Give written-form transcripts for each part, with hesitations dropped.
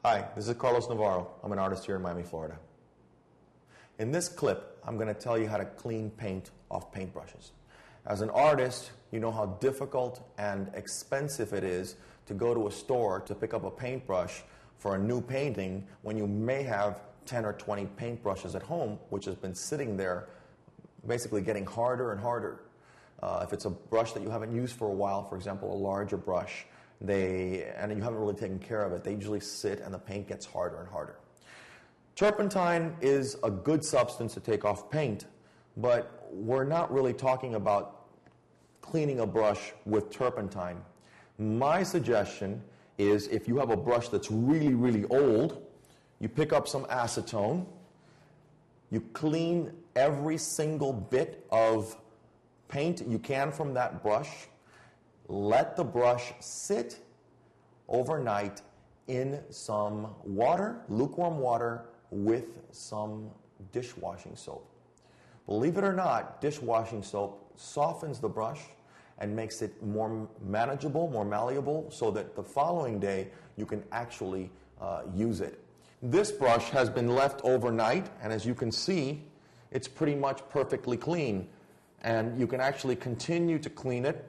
Hi, this is Carlos Navarro. I'm an artist here in Miami, Florida. In this clip, I'm going to tell you how to clean paint off paintbrushes. As an artist, you know how difficult and expensive it is to go to a store to pick up a paintbrush for a new painting when you may have 10 or 20 paintbrushes at home, which has been sitting there basically getting harder and harder. If it's a brush that you haven't used for a while, for example, a larger brush, and you haven't really taken care of it, they usually sit and the paint gets harder and harder. Turpentine is a good substance to take off paint, but we're not really talking about cleaning a brush with turpentine. My suggestion is if you have a brush that's really, really old, you pick up some acetone, you clean every single bit of paint you can from that brush, let the brush sit overnight in some water, lukewarm water, with some dishwashing soap. Believe it or not, dishwashing soap softens the brush and makes it more manageable, more malleable, so that the following day you can actually use it. This brush has been left overnight, and as you can see, it's pretty much perfectly clean. And you can actually continue to clean it.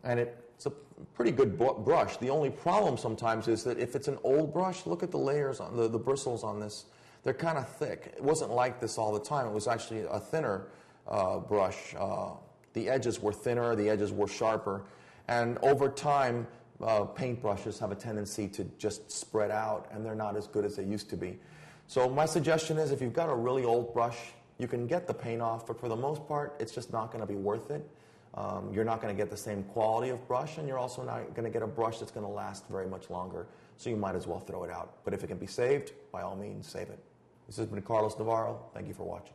And it's a pretty good brush. The only problem sometimes is that if it's an old brush, look at the layers on the bristles on this. They're kind of thick. It wasn't like this all the time. It was actually a thinner brush. The edges were thinner, the edges were sharper. And over time, paintbrushes have a tendency to just spread out, and they're not as good as they used to be. So my suggestion is if you've got a really old brush, you can get the paint off, but for the most part, it's just not going to be worth it. You're not going to get the same quality of brush, and you're also not going to get a brush that's going to last very much longer, so you might as well throw it out. But if it can be saved, by all means, save it. This has been Carlos Navarro. Thank you for watching.